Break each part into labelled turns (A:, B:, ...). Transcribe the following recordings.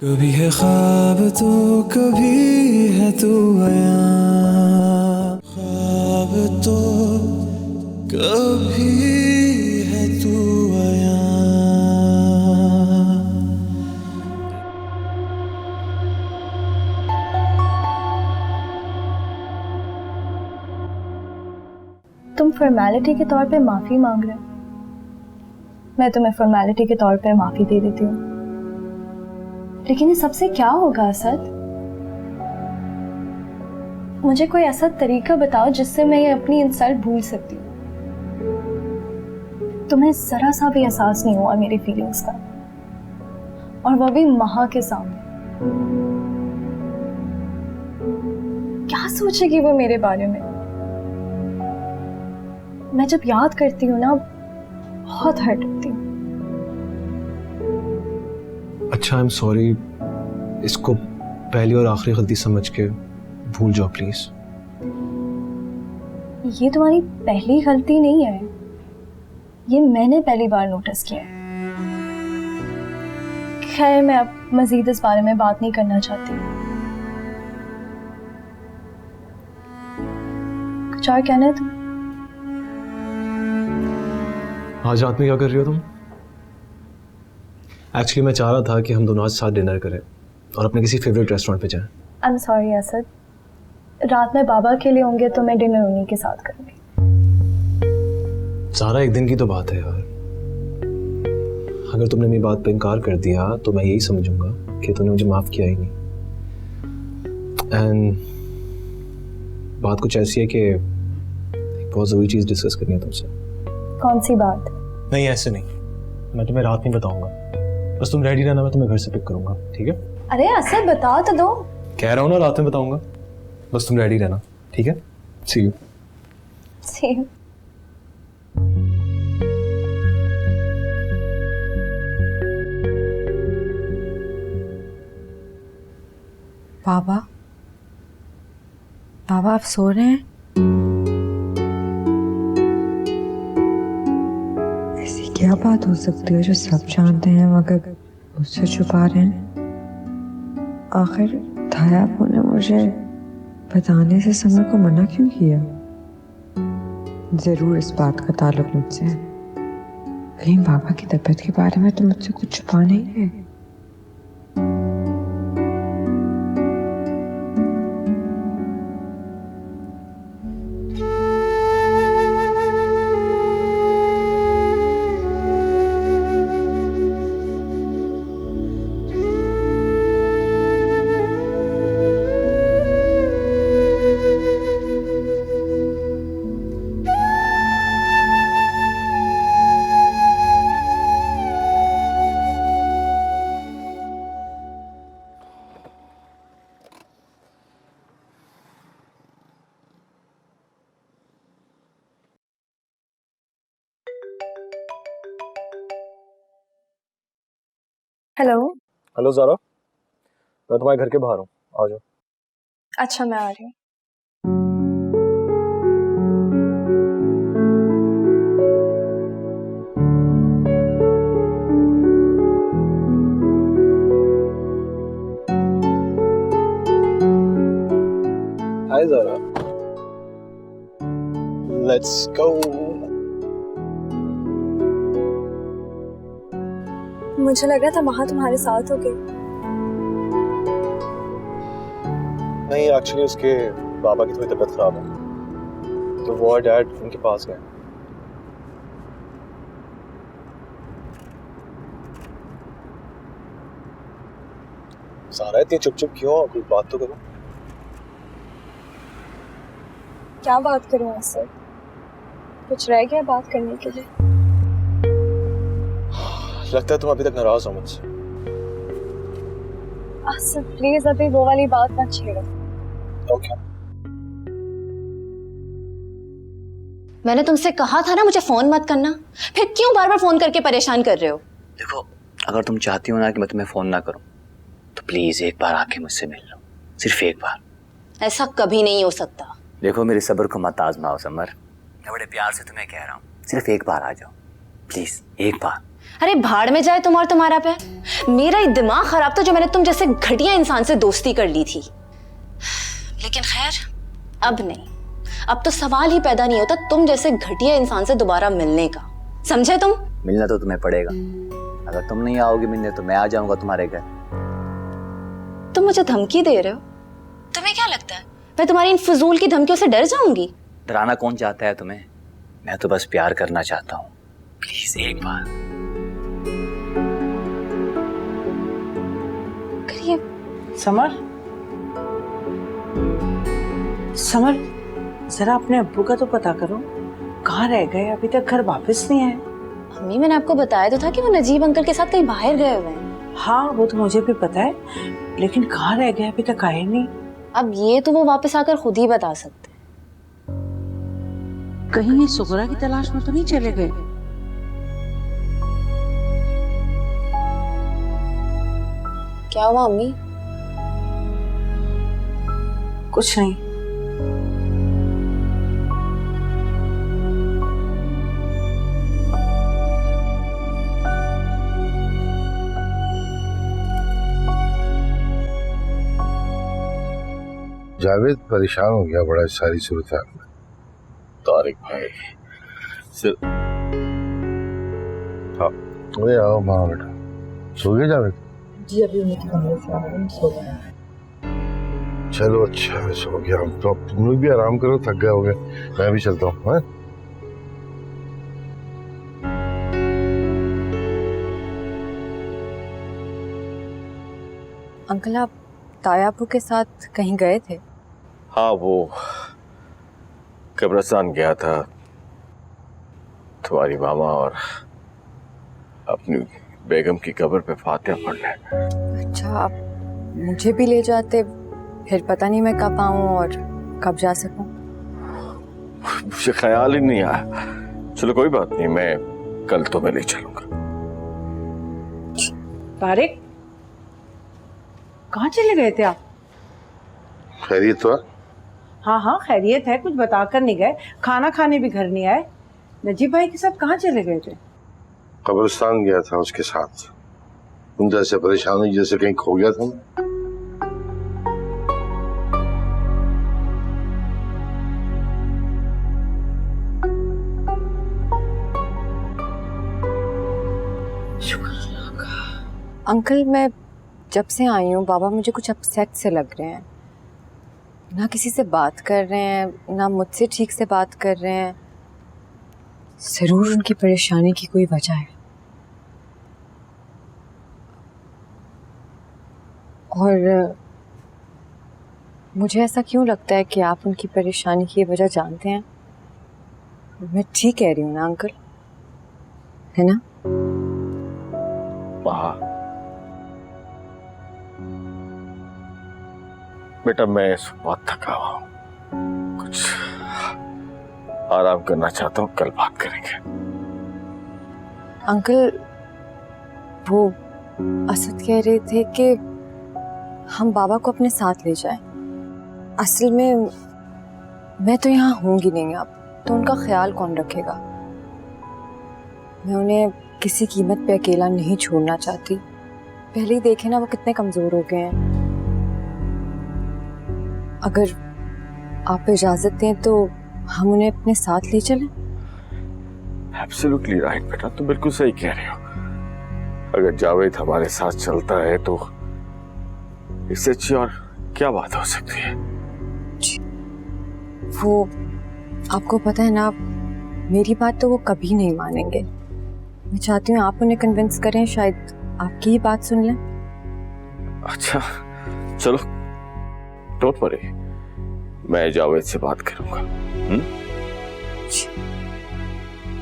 A: कभी है ख्वाब तो कभी है तू आया, ख्वाब तो कभी है तू आया।
B: तुम फॉर्मेलिटी के तौर पे माफी मांग रहे हो, मैं तुम्हें फॉर्मेलिटी के तौर पे माफी दे देती हूँ, लेकिन ये सबसे क्या होगा असद? मुझे कोई ऐसा तरीका बताओ जिससे मैं ये अपनी इंसल्ट भूल सकती हूँ। तुम्हें जरा सा भी एहसास नहीं हुआ मेरी फीलिंग्स का, और वो भी माँ के सामने। क्या सोचेगी वो मेरे बारे में? मैं जब याद करती हूँ ना, बहुत हर्ट होती हूँ।
C: अच्छा, आई एम सॉरी। इसको पहली और आखिरी गलती समझ के भूल जाओ प्लीज।
B: ये तुम्हारी पहली गलती नहीं है, ये मैंने पहली बार नोटिस किया है। खैर, मैं अब मजीद इस बारे में बात नहीं करना चाहती। कुछ और कहना है तुम?
C: आज रात में क्या कर रही हो तुम? एक्चुअली मैं चाह रहा था कि हम दोनों आज साथ डिनर करें और अपने किसी फेवरेट रेस्टोरेंट पे जाएं।
B: आई एम सॉरी असद, रात में बाबा के लिए होंगे तो मैं डिनर उन्हीं के साथ करूंगी।
C: सारा एक दिन की तो बात है यार। अगर तुमने मेरी बात पे इनकार कर दिया तो मैं यही समझूंगा कि तुमने मुझे माफ किया ही नहीं। एंड बात कुछ ऐसी है कि एक बहुत जरूरी चीज डिस्कस करनी है तुमसे।
B: कौन सी बात?
C: नहीं, ऐसे नहीं, मैं तुम्हें रात में बताऊंगा। बस तुम रेडी रहना, मैं तुम्हें घर से पिक करूंगा, ठीक है?
B: अरे असद, बताओ तो दो।
C: कह रहा हूँ ना, रात में बताऊंगा। बस तुम रेडी रहना, ठीक है? सी यू।
B: C you.
D: बाबा, बाबा आप सो रहे हैं? ऐसी क्या बात हो सकती है जो सब जानते हैं मगर मुझसे छुपा रहे हैं? आखिर धायापुर ने मुझे बताने से समर को मना क्यों किया? जरूर इस बात का ताल्लुक मुझसे है। कहीं बाबा की तबीयत के बारे में तो मुझसे कुछ छुपा नहीं है।
B: हेलो।
C: हेलो ज़ारा, मैं तुम्हारे घर के बाहर हूँ, आ जाओ।
B: अच्छा, मैं आ रही हूँ।
C: हाय ज़ारा, लेट्स गो।
B: मुझे लग रहा था वहां तुम्हारे साथ हो गए।
C: नहीं, एक्चुअली उसके पापा की थोड़ी तबीयत खराब है तो वो और डैड उनके पास गए। सारा इतनी चुप चुप क्यों? कोई बात तो करो।
B: क्या बात करूं असद? कुछ रह गया बात करने के लिए?
C: लगता है तुम अभी तक नाराज हो मुझसे।
B: असद प्लीज अभी वो वाली बात मत छेड़ो।
C: ओके।
E: मैंने तुमसे कहा था ना मुझे फोन मत करना, फिर क्यों बार बार फोन करके परेशान कर रहे हो?
F: देखो, अगर तुम चाहती हो ना कि मैं तुम्हें फोन ना करूं तो प्लीज एक बार आके मुझसे मिल लो, सिर्फ एक बार।
E: ऐसा कभी नहीं हो सकता।
F: देखो, मेरे सब्र को मत आजमाओ समर, मैं बड़े प्यार से तुम्हें कह रहा हूँ, सिर्फ एक बार आ जाओ प्लीज, एक बार।
E: अरे भाड़ में जाए तुम और तुम्हारा प्यार। मेरा ही दिमाग खराब था जो मैंने तुम जैसे घटिया इंसान से दोस्ती कर ली थी। लेकिन खैर अब नहीं, अब तो सवाल ही पैदा नहीं होता तुम जैसे घटिया इंसान से दोबारा मिलने का, समझे तुम?
F: मिलना तो तुम्हें पड़ेगा। अगर तुम नहीं आओगी मिलने तो मैं आ जाऊंगा तुम्हारे घर।
E: तुम मुझे धमकी दे रहे हो? तुम्हें क्या लगता है मैं तुम्हारी इन फजूल की धमकियों से डर जाऊंगी?
F: डराना कौन चाहता है तुम्हें? मैं तो बस प्यार करना चाहता हूँ। प्लीज एक बार
E: करिए।
G: समर, समर, जरा अपने अब्बू का तो पता करो, कहाँ रह गए? अभी तक घर वापस नहीं आए।
E: अम्मी मैंने आपको बताया तो था कि वो नजीब अंकल के साथ कहीं बाहर गए हुए हैं।
G: हाँ वो तो मुझे भी पता है, लेकिन कहाँ रह गए? अभी तक आए नहीं।
E: अब ये तो वो वापस आकर खुद ही बता सकते हैं।
G: कहीं ये सुगरा की तलाश में तो नहीं चले गए?
E: क्या हुआ अम्मी?
G: कुछ नहीं।
H: जावेद परेशान हो गया बड़ा इस सारी सूरत में। तारिक भाई सिर्फ हाँ अरे आओ माँ बेटा, सो गए जावेद?
D: जी अभी उनके कमरे से आ रहे हैं, सो गए।
H: चलो अच्छा है, सो गया। हम तो अब तुम लोग भी आराम करो, थक गए होगे। मैं भी चलता हूँ। हाँ
B: अंकल आप तायापू के साथ कहीं गए थे?
H: हाँ वो कब्रिस्तान गया था तुम्हारी मामा और अपनी बेगम की कब्र पे फातिहा पढ़ने।
B: अच्छा आप मुझे भी ले जाते, फिर पता नहीं मैं कब आऊं और कब जा सकूं।
H: मुझे ख्याल ही नहीं आया। चलो कोई बात नहीं, मैं कल तो मैं ले चलूंगा।
G: तारिक, कहाँ चले गए थे आप?
H: खैरियत तो?
G: हाँ हाँ खैरियत है, कुछ बताकर नहीं गए, खाना खाने भी घर नहीं आए। नजीब भाई के साथ कहाँ चले गए थे?
H: कब्रिस्तान गया था उसके साथ। तुम जैसे परेशान हुई जैसे कहीं खो गया था।
B: अंकल मैं जब से आई हूँ बाबा मुझे कुछ अपसेट से लग रहे हैं। ना किसी से बात कर रहे हैं, ना मुझसे ठीक से बात कर रहे हैं। जरूर उनकी परेशानी की कोई वजह है। और मुझे ऐसा क्यों लगता है कि आप उनकी परेशानी की वजह जानते हैं? मैं ठीक कह रही हूँ ना अंकल, है ना?
H: हाँ बेटा, मैं इस बहुत थका हुआ हूँ, कुछ आराम करना चाहता हूँ। कल बात करेंगे।
B: अंकल वो असद कह रहे थे कि हम बाबा को अपने साथ ले जाएं। असल में मैं तो यहाँ होंगी नहीं अब, तो उनका ख्याल कौन रखेगा? मैं उन्हें किसी कीमत पे अकेला नहीं छोड़ना चाहती। पहले ही देखे ना वो कितने कमजोर हो गए हैं। अगर आप इजाजत दें तो हम उन्हें अपने साथ ले चलें।
H: एब्सोल्युटली राइट बेटा, तुम बिल्कुल सही कह रहे हो। अगर जावेद हमारे साथ चलता है तो इससे अच्छी और क्या बात हो सकती है?
B: वो आपको पता है ना, मेरी बात तो वो कभी नहीं मानेंगे। मैं चाहती हूँ आप उन्हें कन्विंस करें, शायद आपकी ही बात सुन लें।
H: अच्छा चलो, डोंट वरी, मैं जावेद से बात करूंगा।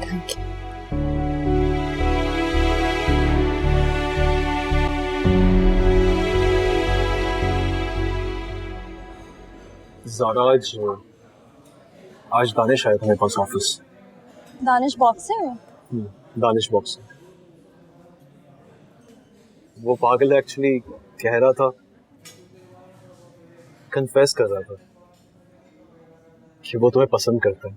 B: Thank you.
C: ज़ारा आज दानिश आया था मेरे पास ऑफिस।
B: दानिश बॉक्सिंग में?
C: दानिश बॉक्सिंग। वो पागल एक्चुअली कह रहा था, कन्फेस कर रहा था कि वो तुम्हें पसंद करता है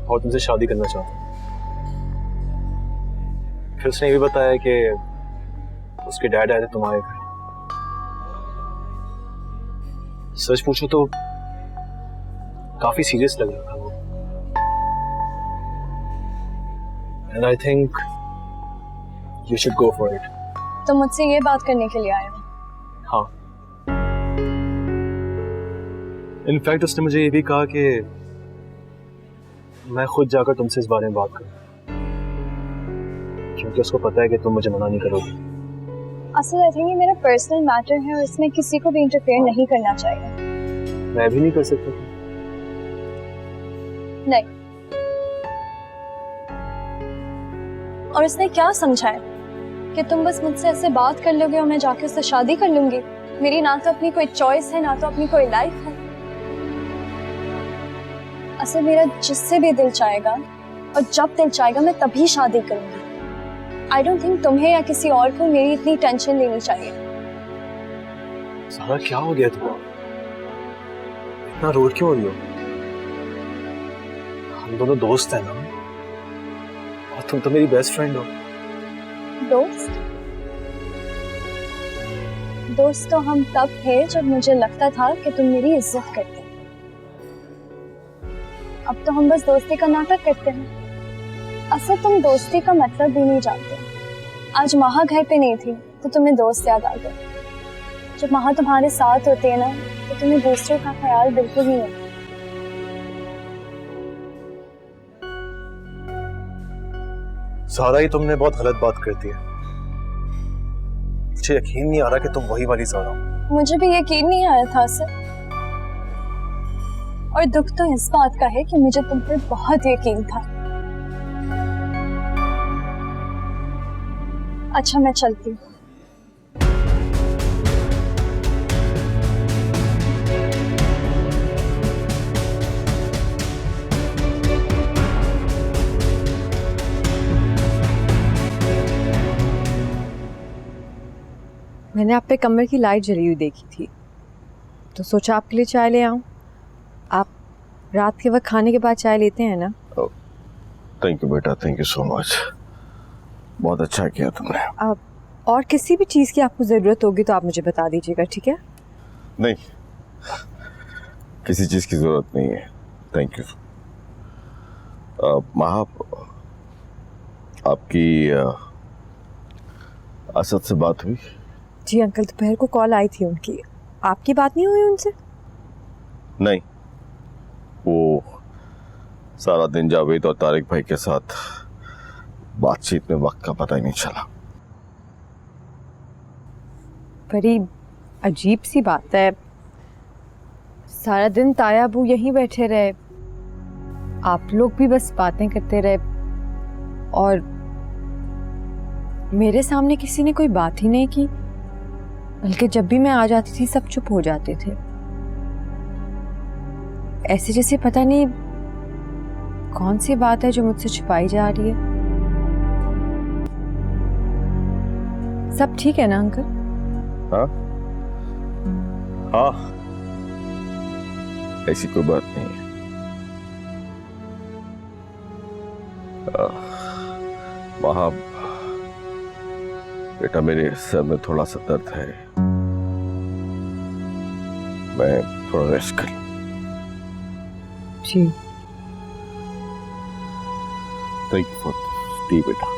C: और तुमसे शादी करना चाहता है। फिर उसने ये भी बताया कि उसके डैड आए थे तुम्हारे घर। सच पूछो तो काफी सीरियस लग रहा था वो। And I think you should go for it.
B: तो मुझसे ये बात करने के लिए आए हो?
C: हाँ, इनफैक्ट उसने मुझे ये भी कहा कि मैं खुद जाकर तुमसे इस बारे में बात करूं, क्योंकि उसको पता है कि तुम मुझे मना नहीं करोगे।
B: असल आई थिंक ये मेरा पर्सनल मैटर है और इसमें किसी को भी इंटरफेयर नहीं करना चाहिए।
C: मैं भी नहीं कर सकता।
B: नहीं। और उसने क्या समझा है कि तुम बस मुझसे ऐसे बात कर लोगे और मैं जाके उससे शादी कर लूंगी? मेरी ना तो अपनी कोई चॉइस है, ना तो अपनी कोई लाइफ है। असल मेरा जिससे भी दिल चाहेगा और जब दिल चाहेगा मैं तभी शादी करूंगी। आई डोंट थिंक तुम्हें या किसी और को मेरी इतनी टेंशन लेनी चाहिए।
C: सारा क्या हो गया तुम्हें? इतना रोड क्यों हो रही हो? हम दोनों दोस्त हैं ना, और तुम तो मेरी बेस्ट फ्रेंड हो।
B: दोस्त? दोस्त तो हम तब थे जब मुझे लगता था कि तुम मेरी इज्जत करते। अब तो हम बस दोस्ती का नाटक करते हैं। असल तुम दोस्ती का मतलब भी नहीं जानते। आज महा घर पे नहीं थी तो तुम्हें दोस्त याद आ गए। जब महा तुम्हारे साथ होते हैं ना तो तुम्हें दूसरों का ख्याल बिल्कुल नहीं आता।
C: ज़ारा, ही तुमने बहुत गलत बात कर दी है। मुझे यकीन नहीं आ रहा कि तुम वही वाली ज़ारा हो।
B: मुझे भी यकीन नहीं आया था सर, और दुख तो इस बात का है कि मुझे तुम पर बहुत यकीन था। अच्छा मैं चलती हूँ। मैंने आप पे कमरे की लाइट जली हुई देखी थी तो सोचा आपके लिए चाय ले आऊं। आप रात के वक्त खाने के बाद चाय लेते हैं ना?
H: थैंक यू बेटा, थैंक यू सो मच। बहुत अच्छा किया तुमने।
B: आप और किसी भी चीज़ की आपको ज़रूरत होगी तो आप मुझे बता दीजिएगा, ठीक है?
H: नहीं, किसी चीज़ की ज़रूरत नहीं है। Thank you. महा, आपकी असद से बात हुई?
B: जी अंकल, दोपहर को कॉल आई थी उनकी। आपकी बात नहीं हुई उनसे?
H: नहीं, वो सारा दिन जावेद और तारिक भाई के साथ बातचीत में वक्त का पता ही नहीं चला।
B: बड़ी अजीब सी बात है। सारा दिन ताया अबू यहीं बैठे रहे, आप लोग भी बस बातें करते रहे और मेरे सामने किसी ने कोई बात ही नहीं की। बल्कि जब भी मैं आ जाती थी सब चुप हो जाते थे, ऐसे जैसे पता नहीं कौन सी बात है जो मुझसे छुपाई जा रही है। सब ठीक है ना अंकल?
H: हाँ हाँ, ऐसी कोई बात नहीं है। वहाँ बेटा मेरे सर में थोड़ा सा दर्द है, मैं थोड़ा रेस्ट कर लूं।
B: जी
H: थैंक यू फॉर टी बेटा।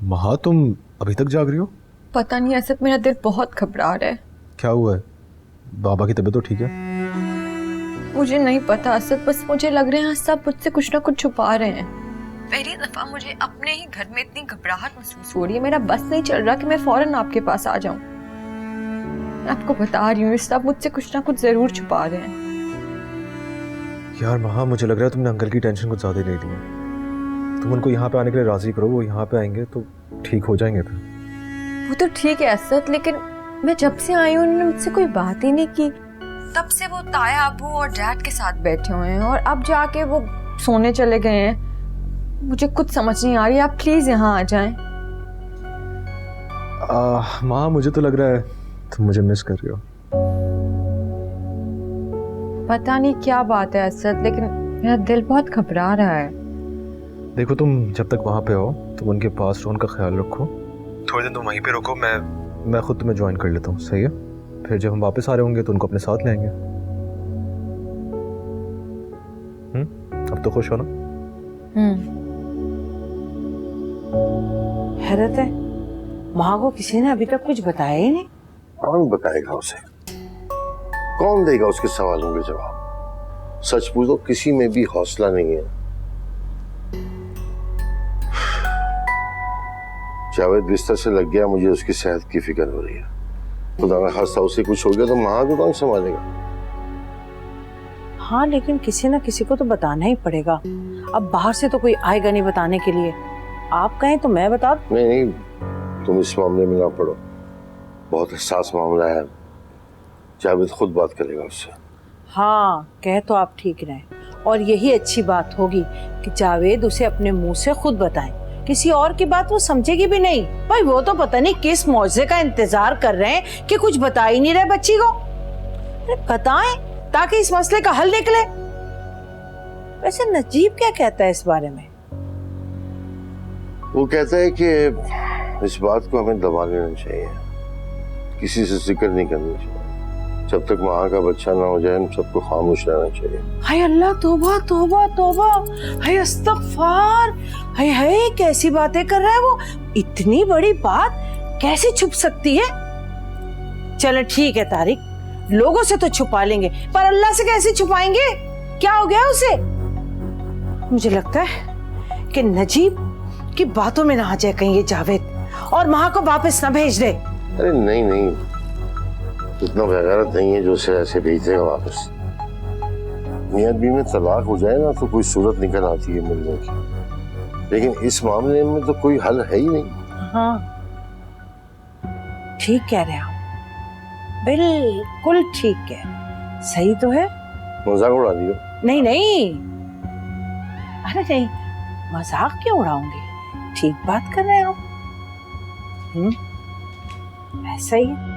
C: महा, तुम अभी तक जाग रही हो?
B: पता नहीं, असद मेरा दिल बहुत घबरा रहा है।
C: क्या हुआ है? बाबा की तबीयत तो ठीक है?
B: मुझे नहीं पता असद, बस मुझे लग रहा है सब मुझसे कुछ ना कुछ छुपा रहे हैं। पहली दफा मुझे अपने ही घर में इतनी घबराहट महसूस हो रही है। मेरा बस नहीं चल रहा कि मैं फौरन आपके पास आ जाऊं। मैं आपको बता रही हूँ, सब मुझसे कुछ ना कुछ जरूर छुपा रहे हैं।
C: यार महा, मुझे लग रहा है तुमने अंकल की टेंशन कुछ ज़्यादा ही ले ली है। तुम उनको यहाँ पे आने के लिए राज़ी करो, वो यहाँ पे आएंगे तो ठीक हो जाएंगे फिर।
B: वो तो ठीक है असद, लेकिन मैं जब से आई हूँ उन्होंने मुझसे कोई बात ही नहीं की। तब से वो ताया, अबू और डैड के साथ बैठे हुए हैं और अब जाके वो सोने चले गए हैं। मुझे कुछ समझ नहीं आ रही, आप प्लीज यहाँ आ जाएं।
C: माँ, मुझे तो लग रहा है तुम मुझे मिस कर रही हो।
B: पता नहीं क्या बात है असद, लेकिन मेरा दिल बहुत घबरा रहा है।
C: देखो, तुम जब तक वहाँ पे हो तुम उनके पास रहो, उनका ख्याल रखो। थोड़े दिन तुम वहीं पे रुको, मैं खुद तुम्हें ज्वाइन कर लेता हूँ, सही है? फिर जब हम वापस आ रहे होंगे तो उनको अपने साथ लेंगे। अब तो खुश हो ना?
G: हैरत है, माँ को किसी ने अभी तक कुछ बताया ही नहीं।
H: कौन बताएगा उसे? कौन देगा उसके सवालों के जवाब? सच पूछो, किसी में भी हौसला नहीं है। जावेद बिस्तर से लग गया, मुझे उसकी सेहत की फिक्र हो रही है। खुदा ना खास्ता उसे कुछ हो गया तो माँ को कौन संभालेगा?
G: हाँ, लेकिन किसी ना किसी को तो बताना ही पड़ेगा। अब बाहर से तो कोई आएगा नहीं बताने के लिए। आप कहें तो मैं बता दूं।
H: नहीं, तुम इस मामले में ना पड़ो, बहुत हसास मामला है। जावेद खुद बात करेगा उससे।
G: हाँ, कह तो आप ठीक रहे, और यही अच्छी बात होगी कि जावेद उसे अपने मुंह से खुद बताएं। किसी और की बात वो समझेगी भी नहीं। भाई वो तो पता नहीं किस मौजे का इंतजार कर रहे हैं कि कुछ बता ही नहीं रहे बच्ची को। अरे बताएं ताकि इस मसले का हल निकले। वैसे नजीब क्या कहता है इस बारे में?
H: वो कहता है कि इस बात को हमें दबा लेना चाहिए, किसी से जिक्र नहीं करना चाहिए। जब तक माँ का बच्चा ना हो जाए हम सबको खामोश रहना चाहिए।
G: हाय अल्लाह, तौबा तौबा तौबा, हाय अस्तगफार, हाय हाय, कैसी बातें कर रहा है वो। इतनी बड़ी बात कैसे छुप सकती है? चलो ठीक है तारिक, लोगों से तो छुपा लेंगे, पर अल्लाह से कैसे छुपाएंगे? क्या हो गया उसे? मुझे लगता है कि नजीब की बातों में ना आ जाए कहीं ये जावेद, और माँ को वापस ना भेज दे।
H: अरे नहीं, इतना बेगैरत नहीं है जो उसे ऐसे भेज देगा वापस। मियां बीवी में तलाक हो जाए ना तो कोई सूरत निकल आती है मिलने की, लेकिन इस मामले में तो कोई हल है ही नहीं।
G: हाँ, ठीक कह रहे हैं आप, बिल्कुल ठीक है। सही तो है।
H: मजाक उड़ा दियो।
G: नहीं, अरे नहीं, मजाक क्यों उड़ाऊंगी? ठीक बात कर रहे हो। ऐसा ही है।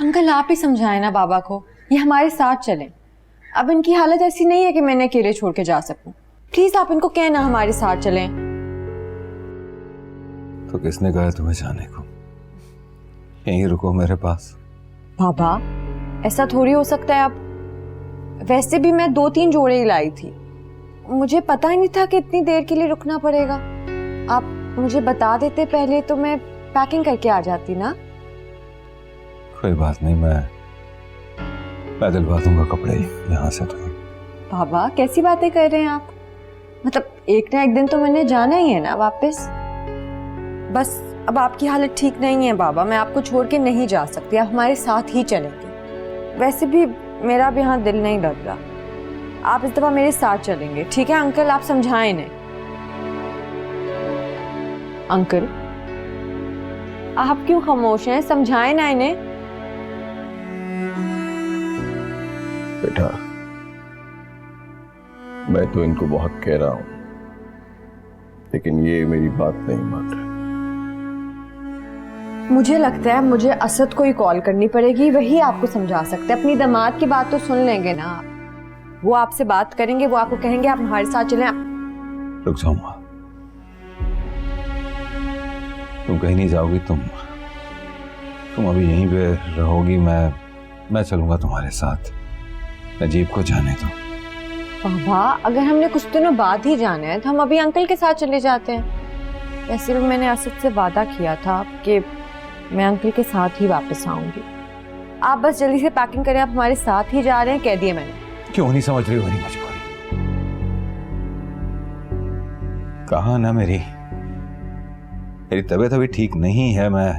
B: अंकल आप ही समझाएं ना बाबा को, ये हमारे साथ चलें। अब इनकी हालत ऐसी नहीं है कि मैं इन्हें अकेले छोड़ के जा सकूं। प्लीज आप इनको कहना हमारे साथ चलें।
A: तो किसने कहा तुम्हें जाने को? यहीं रुको मेरे पास।
B: बाबा ऐसा थोड़ी हो सकता है। अब वैसे भी मैं 2-3 जोड़े ही लाई थी, मुझे पता ही नहीं था कि इतनी देर के लिए रुकना पड़ेगा। आप मुझे बता देते पहले तो मैं पैकिंग करके आ जाती ना।
A: कोई बात नहीं, मैं दिलवा दूंगा कपड़े यहाँ से तुम्हें।
B: बाबा कैसी बातें कर रहे हैं आप? मतलब एक ना एक दिन तो मैंने जाना ही है ना वापस। बस अब आपकी हालत ठीक नहीं है बाबा, मैं आपको छोड़ के नहीं जा सकती, आप हमारे साथ ही चलेंगे। वैसे भी मेरा भी यहाँ दिल नहीं लग रहा, आप इस दफा मेरे साथ चलेंगे, ठीक है अंकल? आप समझाएं इन्हें। अंकल आप क्यों खामोश हैं? समझाएं ना इन्हें।
H: बेटा, मैं तो इनको बहुत कह रहा हूं, लेकिन ये मेरी बात नहीं मान रहे।
B: मुझे लगता है मुझे असद को ही कॉल करनी पड़ेगी, वही आपको समझा सकते हैं। अपनी दामाद की बात तो सुन लेंगे ना आप, वो आपसे बात करेंगे, वो आपको कहेंगे आप हमारे साथ चलें।
A: रुक जाओ माँ, तुम कहीं नहीं जाओगी। तुम अभी यहीं पे रहोगी, मैं चलूंगा तुम्हारे साथ। नजीब को जाने दो।
B: बाबा अगर हमने कुछ दिनों बाद ही जाना है तो हम अभी अंकल के साथ चले जाते हैं। वैसे भी मैंने असद से वादा किया था कि मैं अंकल के साथ ही वापस आऊंगी। आप बस जल्दी से पैकिंग करें, आप हमारे साथ ही जा रहे हैं, कह दिए मैंने।
A: क्यों नहीं समझ रही हो मेरी मजबूरी? कहा ना मेरी तबीयत अभी ठीक नहीं है, मैं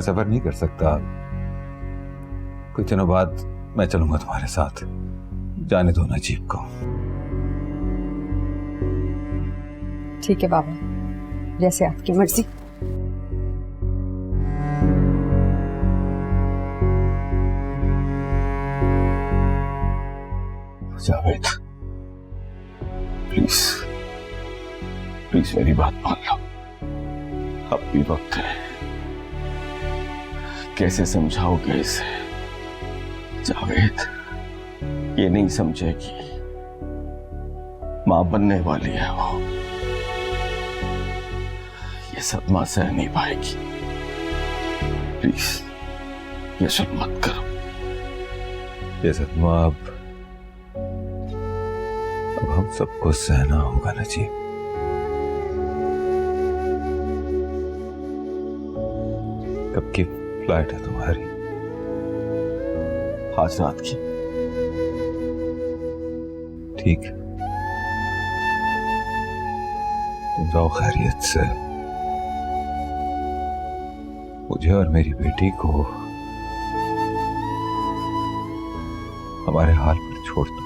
A: सफर नहीं कर सकता। कुछ दिनों बाद मैं चलूंगा तुम्हारे साथ, जाने दो नजीब को।
B: ठीक है बाबा, जैसे आपकी मर्जी।
A: जावेद प्लीज प्लीज मेरी बात मान लो, अब भी वक्त है। कैसे समझाओगे इसे? जावेद ये नहीं समझेगी, मां बनने वाली है वो, ये सदमा सह नहीं पाएगी। प्लीज ये सब मत करो। ये सदमा अब हम सबको सहना होगा नजीब। कब की फ्लाइट है तुम्हारी? आज रात की। ठीक है, तुम जाओ खैरियत से। मुझे और मेरी बेटी को हमारे हाल पर छोड़ दो।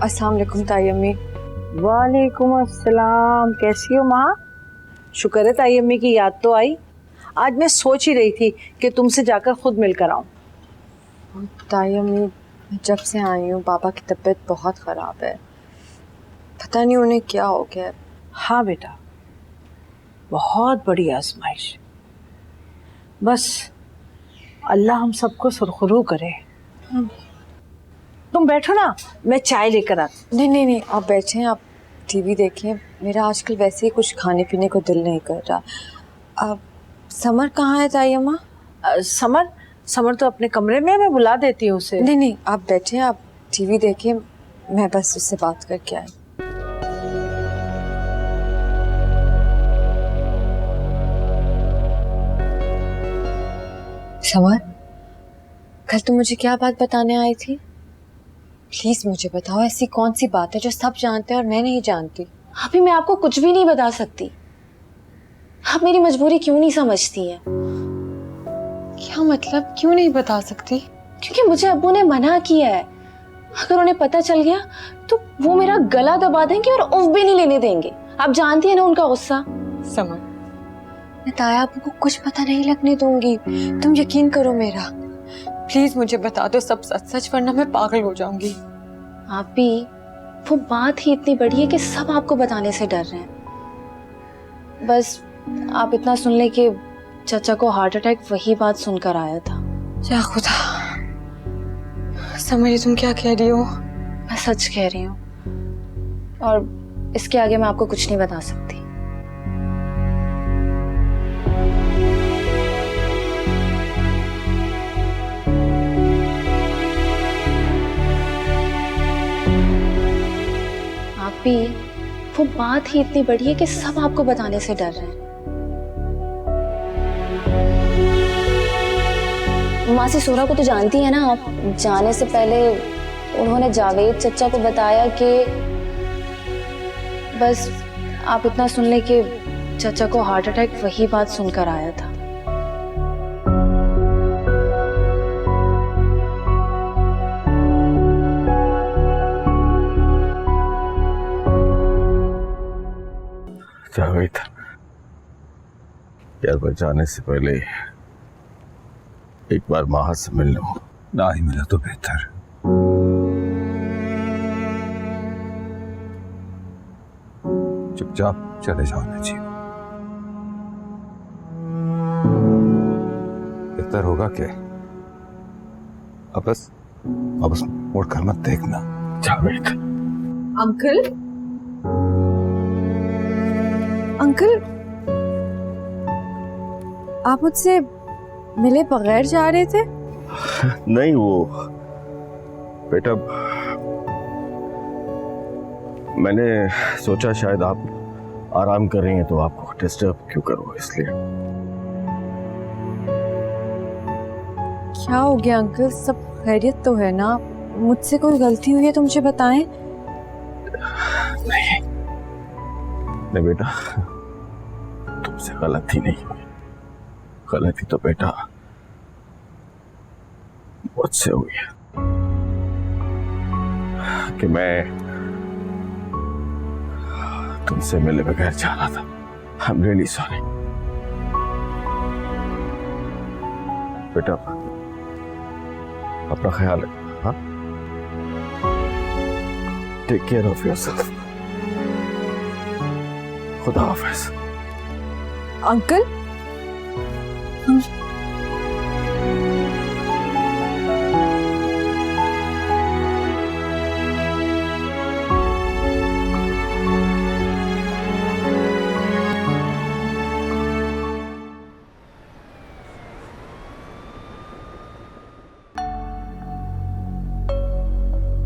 B: अस्सलाम वालेकुम ताई अम्मी।
G: वालेकुम अस्सलाम, कैसी हो माँ? शुक्र है ताई अम्मी की याद तो आई। आज मैं सोच ही रही थी कि तुमसे जाकर खुद मिलकर आऊं।
B: ताई अम्मी, जब से आई हूँ पापा की तबीयत बहुत ख़राब है, पता नहीं उन्हें क्या हो गया है।
G: हाँ बेटा, बहुत बड़ी आजमाइश। बस अल्लाह हम सबको सुरखरू करे। तुम बैठो ना, मैं चाय लेकर आती।
B: नहीं, आप बैठें, आप टीवी देखें। मेरा आजकल वैसे ही कुछ खाने पीने को दिल नहीं कर रहा। अब समर कहाँ है ताई अम्मा?
G: समर तो अपने कमरे में, मैं बुला देती हूँ उसे।
B: नहीं, आप बैठें, आप टीवी देखें, मैं बस उससे बात करके आई। समर, कल तुम मुझे क्या बात बताने आई थी? प्लीज मुझे बताओ, ऐसी कौन सी बात है जो सब जानते हैं और मैं नहीं जानती?
E: अभी मैं आपको कुछ भी नहीं बता सकती। आप मेरी मजबूरी क्यों नहीं समझती हैं?
B: क्या मतलब, क्यों नहीं बता सकती?
E: क्योंकि मुझे अब्बू ने मना किया है। अगर उन्हें पता चल गया तो वो मेरा गला दबा देंगे और उफ भी नहीं लेने देंगे। आप जानती हैं ना उनका गुस्सा।
B: समर, मैं ताया आपको को कुछ पता नहीं लगने दूंगी, तुम यकीन करो मेरा। प्लीज मुझे बता दो सब सच, वरना मैं पागल हो जाऊंगी।
E: आप भी, वो बात ही इतनी बड़ी है कि सब आपको बताने से डर रहे हैं। बस आप इतना सुन ले कि चाचा को हार्ट अटैक वही बात सुनकर आया था।
B: या खुदा, समझ तुम क्या कह रही हो?
E: मैं सच कह रही हूँ और इसके आगे मैं आपको कुछ नहीं बता सकती। आप भी, वो बात ही इतनी बड़ी है कि सब आपको बताने से डर रहे हैं। मासी सोरा को तो जानती है ना आप। जाने से पहले उन्होंने जावेद चचा को बताया कि बस आप इतना सुन ले कि चचा को हार्ट अटैक वही बात सुनकर आया था।
H: जावेद, यार मैं जाने से पहले एक बार माँ से मिल लूं।
A: ना ही मिला तो बेहतर। चुपचाप चले जाओ नजीब। बेहतर होगा क्या? वापस मुड़कर मत देखना।
H: जावेद,
B: अंकल, अंकल, आप मुझसे मिले बगैर जा रहे थे?
H: नहीं वो बेटा, मैंने सोचा शायद आप आराम कर रही हैं तो आपको डिस्टर्ब क्यों करूं, इसलिए।
B: क्या हो गया अंकल? सब खैरियत तो है ना? मुझसे कोई गलती हुई है तो मुझे बताएं।
H: नहीं बेटा, तुमसे गलती नहीं हुई। गलती तो बेटा मुझसे हुई है कि मैं तुमसे मिले बगैर जा रहा था। I'm really sorry बेटा, अपना ख्याल रखना। हाँ, टेक केयर ऑफ योरसेल्फ। खुदा हाफिज।
B: अंकल,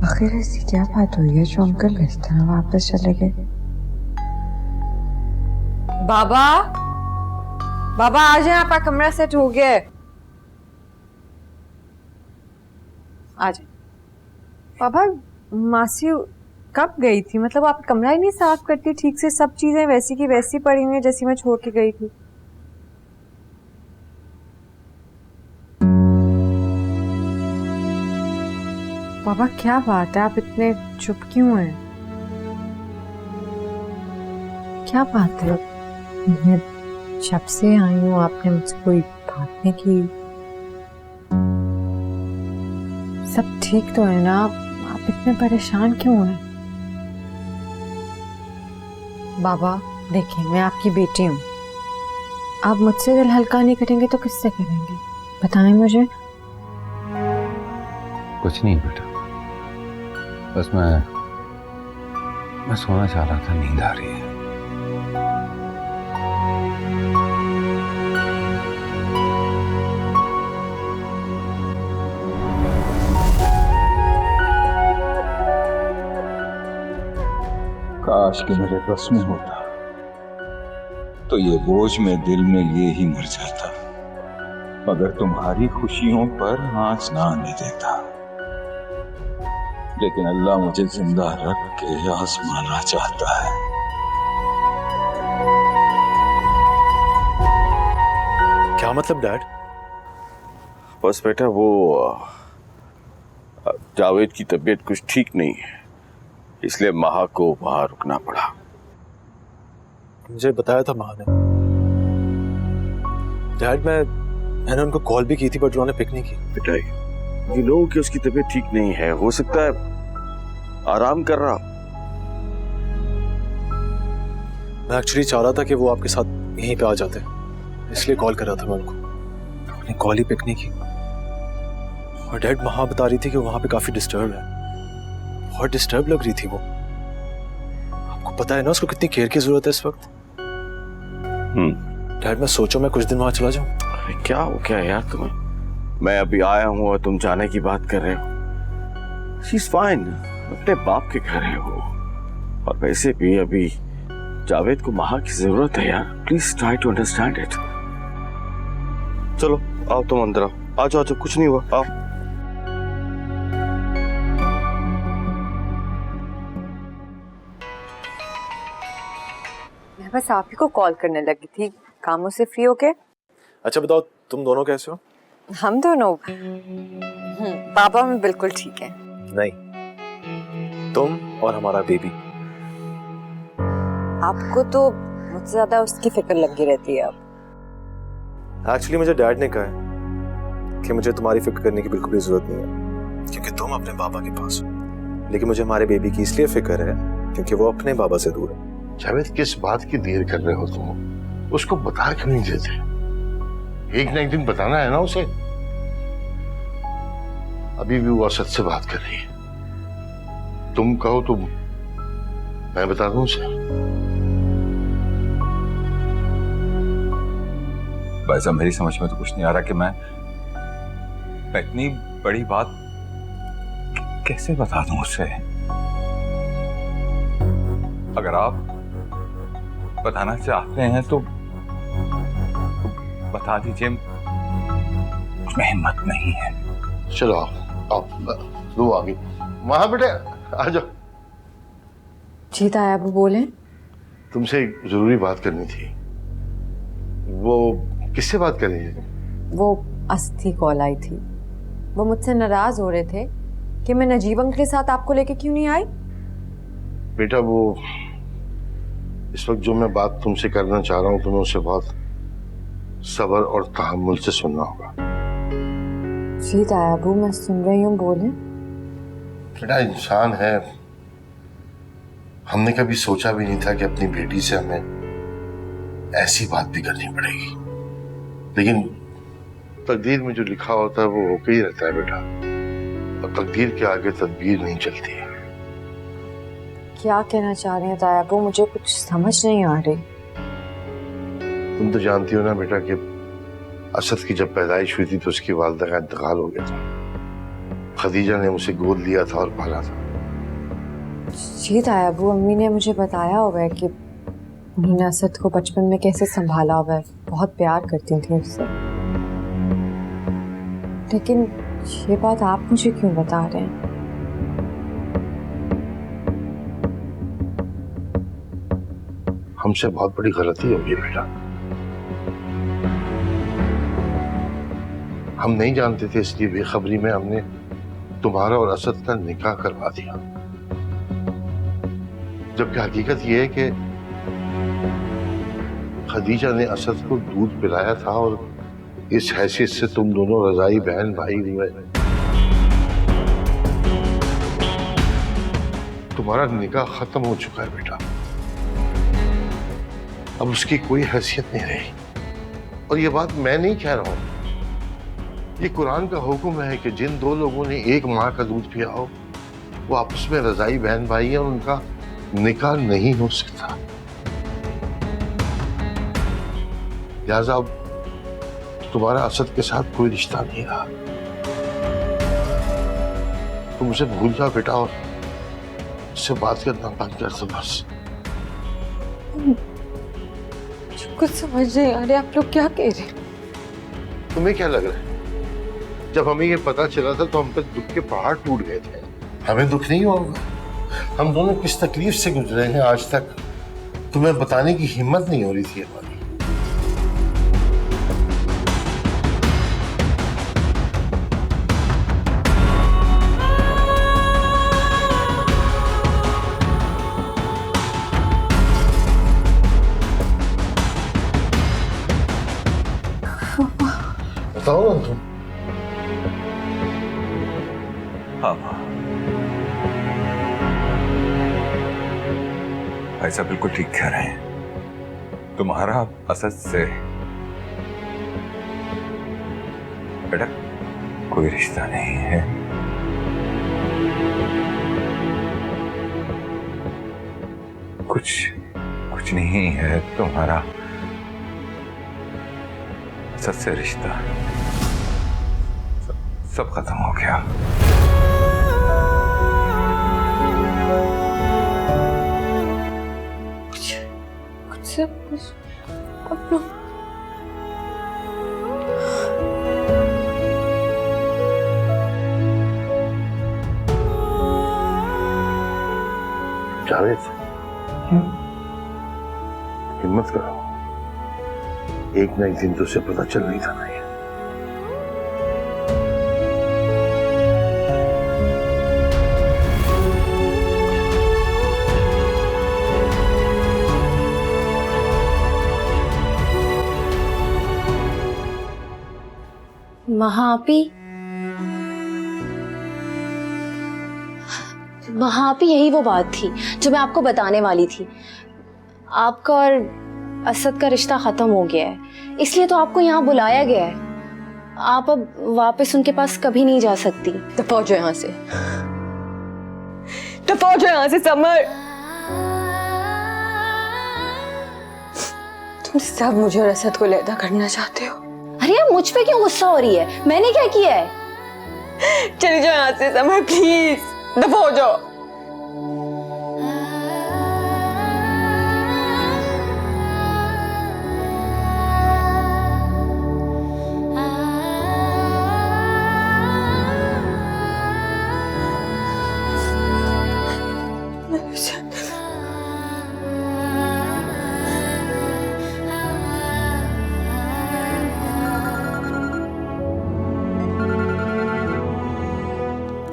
D: आखिर ऐसी क्या बात हुई है जो अंकल इस तरह वापस चले गए?
B: बाबा, बाबा आ जाए, आपका कमरा सेट हो गया है। आ जाए। बाबा, मासी कब गई थी? मतलब आप कमरा ही नहीं साफ करती ठीक से? सब चीजें वैसी की वैसी पड़ी हुई हैं जैसी मैं छोड़ के गई थी। बाबा क्या बात है, आप इतने चुप क्यों हैं? क्या बात है? मैं जब से आई हूँ आपने मुझसे कोई बात नहीं की। सब ठीक तो है ना? आप इतने परेशान क्यों हैं? बाबा देखिए, मैं आपकी बेटी हूँ। आप मुझसे दिल हल्का नहीं करेंगे तो किससे करेंगे? बताएं मुझे।
A: कुछ नहीं बेटा, बस मैं सोना चाह रहा था, नींद आ रही है। काश कि मेरे बस में होता तो ये बोझ में दिल में लिए ही मर जाता, मगर तुम्हारी खुशियों पर आंच ना आने देता। लेकिन अल्लाह मुझे जिंदा रख के आजमाना चाहता है।
C: क्या मतलब डैड?
H: बस बेटा वो जावेद की तबीयत कुछ ठीक नहीं है, इसलिए माँ को वहां रुकना पड़ा।
C: मुझे बताया था माँ ने। डैड मैंने उनको कॉल भी की थी बट उन्होंने पिक नहीं की।
H: बेटा ये लोग कि उसकी तबीयत ठीक नहीं है, हो सकता है आराम कर रहा।
C: मैं एक्चुअली चाह रहा था कि वो आपके साथ यहीं पे आ जाते, इसलिए कॉल कर रहा था मैं उनको। उन्होंने कॉल ही पिक नहीं की। और डैड माँ बता रही थी कि वहां पे काफी डिस्टर्ब है, बहुत डिस्टर्ब लग रही थी वो। आपको पता है ना उसको कितनी केयर की जरूरत है इस वक्त। डैड मैं सोचो मैं कुछ दिन वहां चला जाऊं।
H: अरे क्या हो गया यार तुम्हें? मैं अभी आया हूँ और तुम जाने की बात कर रहे हो। शी इज फाइन, अपने बाप के घर है वो। और वैसे भी अभी जावेद को माँ की जरूरत है यार। Please try to understand it. चलो आओ तुम अंदर आओ। आ जाओ, कुछ नहीं हुआ, आओ।
B: मैं बस आप ही को कॉल करने लगी थी कामों से फ्री होके।
C: अच्छा बताओ तुम दोनों कैसे हो?
B: हम दोनों पापा में बिल्कुल ठीक है।
C: नहीं, तुम और हमारा बेबी।
B: आपको तो मुझसे ज्यादा उसकी फिक्र लगी रहती है अब।
C: एक्चुअली मुझे डैड ने कहा है कि मुझे तुम्हारी फिक्र करने की बिल्कुल भी जरूरत नहीं है, क्योंकि तुम अपने पापा के पास हो। लेकिन मुझे हमारे बेबी की इसलिए फिक्र है क्योंकि वो अपने बाबा से दूर है।
H: जावेद, किस बात की देर कर रहे हो तुम? उसको बता क्यों नहीं देते? एक ना एक दिन बताना है ना उसे। अभी भी वो असद से बात कर रही है। तुम कहो तो मैं बता दूं उसे।
A: भाई साहब, मेरी समझ में तो कुछ नहीं आ रहा कि मैं इतनी बड़ी बात कैसे बता दूं उसे। अगर आप बताना चाहते हैं तो बता दीजिए, मुझमें हिम्मत नहीं है।
H: चलो आओ, दो आगे। वहां बेटे आ जाओ।
D: जी तायाबू बोले।
H: तुमसे एक जरूरी बात करनी थी। वो किससे बात कर रही है?
B: वो अस्थि कॉल आई थी। वो मुझसे नाराज हो रहे थे कि मैं नजीब अंकल के साथ आपको लेके क्यों नहीं आई।
H: बेटा, वो इस वक्त जो मैं बात तुमसे करना चाह रहा हूँ, तुम्हें उसे बहुत सब्र और तहम्मुल से सुनना होगा।
B: जी तायाबू, मैं सुन रही हूँ, बोले।
H: बेटा, इंसान है, हमने कभी सोचा भी नहीं था कि अपनी बेटी से हमें ऐसी बात भी करनी पड़ेगी। लेकिन तकदीर में जो लिखा होता है वो होके ही रहता है बेटा, और तकदीर के आगे तदबीर नहीं चलती।
B: क्या कहना चाह रहे हैं तायाबू? मुझे कुछ समझ नहीं आ रही।
H: तुम तो जानती हो ना बेटा कि असद की जब पैदाइश हुई थी तो उसकी वालिदा का इंतकाल हो गया था। खदीजा ने उसे गोद लिया था और पाला था।
B: जी तायाबू, अम्मी ने मुझे बताया हुआ है कि उन्होंने असद को बचपन में कैसे संभाला हुआ है, बहुत प्यार करती थी उससे। लेकिन ये बात आप मुझे क्यों बता रहे हैं?
H: हमसे बहुत बड़ी गलती हो गई बेटा। हम नहीं जानते थे, इसलिए बेखबरी में हमने तुम्हारा और असद का निकाह करवा दिया। जबकि हकीकत यह है कि खदीजा ने असद को दूध पिलाया था और इस हैसियत से तुम दोनों रजाई बहन भाई हुए। तुम्हारा निकाह खत्म हो चुका है बेटा। अब उसकी कोई हैसियत नहीं रही। और ये बात मैं नहीं कह रहा हूं, ये कुरान का हुक्म है कि जिन दो लोगों ने एक माँ का दूध पिया हो वो आपस में रजाई बहन भाई है और उनका निकाह नहीं हो सकता। लिहाजा अब तुम्हारा असद के साथ कोई रिश्ता नहीं रहा। तुम उसे भूल जाओ बेटा और उससे बात करना बंद कर दो बस।
B: कुछ समझ नहीं आ रहा, आप लोग क्या कह रहे हैं?
H: तुम्हें क्या लग रहा है? जब हमें ये पता चला था तो हम पे दुख के पहाड़ टूट गए थे। हमें दुख नहीं होगा? हम दोनों किस तकलीफ से गुजरे हैं आज तक, तुम्हें बताने की हिम्मत नहीं हो रही थी हमारी। बताओ ना तुम।
A: हाँ, भाई साहब बिल्कुल ठीक कह रहे हैं। तुम्हारा असद से बेटा कोई रिश्ता नहीं है। कुछ नहीं है तुम्हारा असद से रिश्ता। सब खत्म हो गया।
B: कुछ
H: जावेद, हिम्मत करो, एक ना एक दिन तो उसे पता चल नहीं था। नहीं
E: महापी महापी, यही वो बात थी जो मैं आपको बताने वाली थी। आपका और असद का रिश्ता खत्म हो गया है, इसलिए तो आपको यहाँ बुलाया गया है। आप अब वापस उनके पास कभी नहीं जा सकती।
B: दफा हो जाओ यहाँ से, दफा हो जाओ यहाँ से समर। तुम सब मुझे और असद को अलहदा करना चाहते हो।
E: अरे आप मुझ पे क्यों गुस्सा हो रही है? मैंने क्या किया है?
B: चली जाओ यहाँ से समर, प्लीज दफा हो जाओ।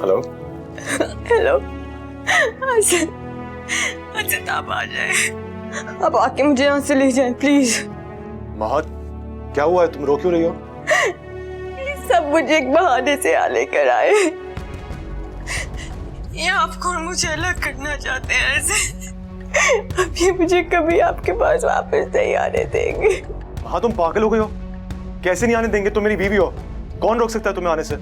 C: हेलो
B: हेलो असद, असद आप आ जाए, आप आके मुझे यहाँ से ले जाएं प्लीज।
C: महक, क्या हुआ है? तुम रो क्यों रही हो?
B: सब मुझे एक बहाने से यहाँ लेकर आए। ये आपको और मुझे अलग करना चाहते हैं ऐसे। अब ये मुझे कभी आपके पास वापस नहीं आने देंगे।
C: हाँ, तुम पागल हो गई हो? कैसे नहीं आने देंगे? तुम मेरी बीवी हो, कौन रोक सकता है तुम्हें आने से?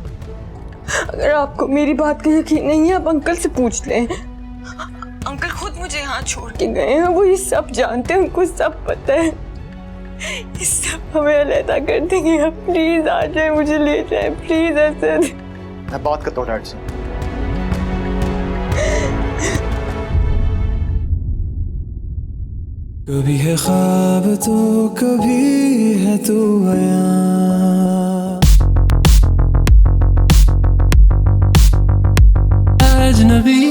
B: अगर आपको मेरी बात का यकीन नहीं है, आप अंकल से पूछ लें। अंकल खुद मुझे यहाँ छोड़ के गए हैं, वो ये सब जानते हैं, उनको सब पता है। ये सब हमें अलहदा कर देंगे। आप प्लीज आ जाए, मुझे ले जाए प्लीज असद।
C: मैं बात करता हूँ डैड से।
I: कभी है ख्वाब तो कभी है तू आया, अजनबी